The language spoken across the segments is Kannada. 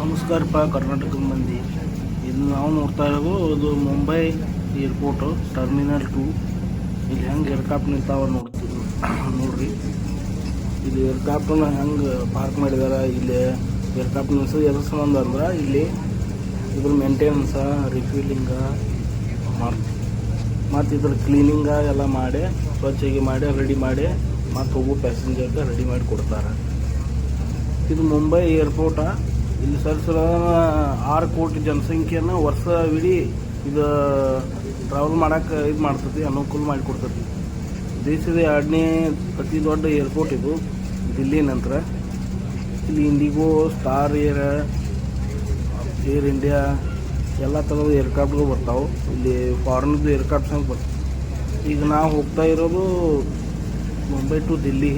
ನಮಸ್ಕಾರಪ್ಪ ಕರ್ನಾಟಕದ ಮಂದಿ. ಇದು ನಾವು ನೋಡ್ತಾ ಇರೋದು ಇದು ಮುಂಬೈ ಏರ್ಪೋರ್ಟು ಟರ್ಮಿನಲ್ 2. ಇಲ್ಲಿ ಹೆಂಗೆ ಏರ್ಕ್ರಾಫ್ಟ್ ನಿಂತಾವ ನೋಡ್ರಿ. ಇದು ಏರ್ಕ್ರಾಫ್ಟನ್ನ ಹೆಂಗೆ ಪಾರ್ಕ್ ಮಾಡಿದಾರೆ. ಇಲ್ಲಿ ಏರ್ಕ್ರಾಫ್ಟ್ ನಿಲ್ಸೋದು ಎದ್ರ ಸಂಬಂಧ ಅಂದ್ರೆ ಇಲ್ಲಿ ಇದ್ರ ಮೇಂಟೆನೆನ್ಸ ರಿಫ್ಯೂಲಿಂಗ ಮತ್ತು ಇದ್ರ ಕ್ಲೀನಿಂಗ ಎಲ್ಲ ಮಾಡಿ ಸ್ವಚ್ಛಗೆ ಮಾಡಿ ರೆಡಿ ಮಾಡಿ ಮತ್ತು ಹೋಗೋ ಪ್ಯಾಸೆಂಜರ್ಗೆ ರೆಡಿ ಮಾಡಿ ಕೊಡ್ತಾರೆ. ಇದು ಮುಂಬೈ ಏರ್ಪೋರ್ಟ. ಇಲ್ಲಿ ಸರ 6 ಕೋಟಿ ಜನಸಂಖ್ಯೆಯನ್ನು ವರ್ಷವಿಡೀ ಇದು ಟ್ರಾವೆಲ್ ಮಾಡೋಕೆ ಇದು ಮಾಡ್ತೈತಿ, ಅನುಕೂಲ ಮಾಡಿಕೊಡ್ತೈತಿ. ದೇಶದ 2ನೇ ಅತಿ ದೊಡ್ಡ ಏರ್ಪೋರ್ಟ್ ಇದು ದಿಲ್ಲಿ ನಂತರ. ಇಲ್ಲಿ ಇಂಡಿಗೋ, ಸ್ಟಾರ್ ಏರ್ ಇಂಡಿಯಾ ಎಲ್ಲ ಥರದ ಏರ್ಕ್ರಾಫ್ಟ್ಗಳು ಬರ್ತಾವೆ. ಇಲ್ಲಿ ಫಾರಿನ್ದು ಏರ್ಕ್ರಾಫ್ಟ್ಸ್ ಅಂತ ಬರ್ತವೆ. ಈಗ ನಾವು ಹೋಗ್ತಾ ಇರೋದು ಮುಂಬೈ ಟು ದಿಲ್ಲಿ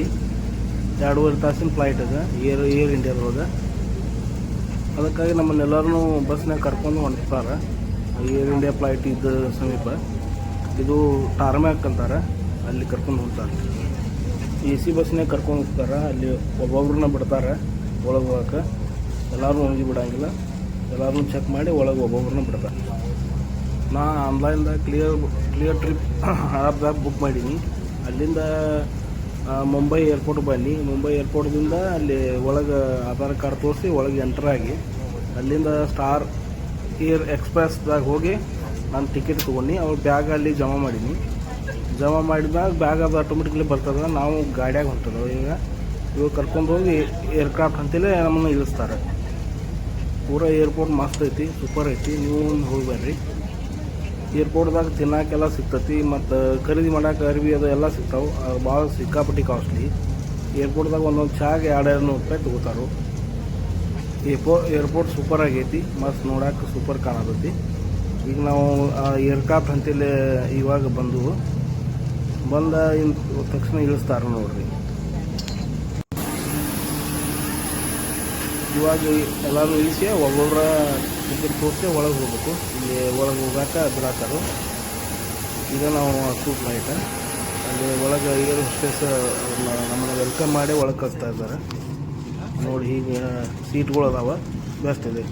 2.5 ತಾಸಿನ ಫ್ಲೈಟ್ ಅದ ಏರ್ ಇಂಡಿಯಾದೊಳಗೆ. ಅದಕ್ಕಾಗಿ ನಮ್ಮನ್ನೆಲ್ಲರೂ ಬಸ್ನಾಗ ಕರ್ಕೊಂಡು ಹೊಂಟ್ತಾರೆ. ಏರ್ ಇಂಡಿಯಾ ಫ್ಲೈಟ್ ಇದ್ದ ಸಮೀಪ ಇದು ಟಾರ್ಮ್ಯಾಕ್ ಅಂತಾರೆ, ಅಲ್ಲಿ ಕರ್ಕೊಂಡು ಹೋಗ್ತಾರೆ. AC ಬಸ್ನಾಗ ಕರ್ಕೊಂಡು ಹೋಗ್ತಾರೆ. ಅಲ್ಲಿ ಒಬ್ಬೊಬ್ರನ್ನ ಬಿಡ್ತಾರೆ ಒಳಗೆ ಹೋಗಕ್ಕೆ. ಎಲ್ಲರೂ ಹೋಗಿ ಬಿಡೋಂಗಿಲ್ಲ, ಎಲ್ಲರೂ ಚೆಕ್ ಮಾಡಿ ಒಳಗೆ ಒಬ್ಬೊಬ್ರನ್ನ ಬಿಡ್ತಾರೆ. ನಾ ಆನ್ಲೈನ್ದಾಗ ಕ್ಲಿಯರ್ ಟ್ರಿಪ್ ಆ್ಯಪ್ದಾಗ ಬುಕ್ ಮಾಡೀನಿ. ಅಲ್ಲಿಂದ ಮುಂಬೈ ಏರ್ಪೋರ್ಟ್ ಬನ್ನಿ. ಮುಂಬೈ ಏರ್ಪೋರ್ಟ್ದಿಂದ ಅಲ್ಲಿ ಒಳಗೆ ಆಧಾರ್ ಕಾರ್ಡ್ ತೋರಿಸಿ ಒಳಗೆ ಎಂಟರ್ ಆಗಿ ಅಲ್ಲಿಂದ ಸ್ಟಾರ್ ಏರ್ ಎಕ್ಸ್ಪ್ರೆಸ್ದಾಗ ಹೋಗಿ ನಾನು ಟಿಕೆಟ್ ತೊಗೊಂಡು ಅವ್ರ ಬ್ಯಾಗ್ ಅಲ್ಲಿ ಜಮಾ ಮಾಡೀನಿ. ಜಮಾ ಮಾಡಿದಾಗ ಬ್ಯಾಗ್ ಅದು ಆಟೋಮೆಟಿಕ್ಲಿ ಬರ್ತದೆ. ನಾವು ಗಾಡಿಯಾಗ ಹೊಂಟದ ಇವಾಗ ಕರ್ಕೊಂಡು ಹೋಗಿ ಏರ್ಕ್ರಾಫ್ಟ್ ಅಂತೇಳಿ ನಮ್ಮನ್ನು ಇಳಿಸ್ತಾರೆ. ಪೂರಾ ಏರ್ಪೋರ್ಟ್ ಮಸ್ತ್ ಐತಿ, ಸೂಪರ್ ಐತಿ. ನೀವು ಹೋಗಿ ಬರ್ರಿ. ಏರ್ಪೋರ್ಟ್ದಾಗ ತಿನ್ನೋಕೆಲ್ಲ ಸಿಗ್ತೈತಿ ಮತ್ತು ಖರೀದಿ ಮಾಡೋಕೆ ಅರಿವಿ ಅದು ಎಲ್ಲ ಸಿಗ್ತಾವೆ. ಭಾಳ ಸಿಕ್ಕಾಪಟ್ಟಿ ಕಾಸ್ಟ್ಲಿ. ಏರ್ಪೋರ್ಟ್ದಾಗ ಒಂದೊಂದು ಚಾಗೆ 200-200 ರೂಪಾಯಿ ತೊಗೋತಾರೋ. ಏರ್ಪೋರ್ಟ್ ಸೂಪರ್ ಆಗೈತಿ, ಮಸ್ತ್ ನೋಡೋಕೆ ಸೂಪರ್ ಕಾಣತೈತಿ. ಈಗ ನಾವು ಏರ್ಕ್ರಾಫ್ಟ್ ಅಂತೇಳಿ ಇವಾಗ ಬಂದ ತಕ್ಷಣ ಇಳಿಸ್ತಾರೆ ನೋಡ್ರಿ. ಇವಾಗ ಎಲ್ಲರೂ ಇಳಿಸಿ ಒಬ್ಬೊಬ್ಬರ ಟಿಕೆಟ್ ತೋರಿಸಿ ಒಳಗೆ ಹೋಗ್ಬೇಕು. ಇಲ್ಲಿ ಒಳಗೆ ಹೋಗಾಕ ಬಿಡಾಕರು. ಈಗ ನಾವು ಹತ್ತು ಫ್ಲೈಟ್ ಅಲ್ಲಿ ಒಳಗೆ ಏರ್ ಹೋಸ್ಟೆಸ್ ನಮ್ಮನ್ನು ವೆಲ್ಕಮ್ ಮಾಡಿ ಒಳಗೆ ಕಳಿಸ್ತಾ ಇದ್ದಾರೆ ನೋಡಿ. ಹೀಗೆ ಸೀಟ್ಗಳು ಅದಾವೆ, ಬೆಸ್ಟ್ ಇದೆ.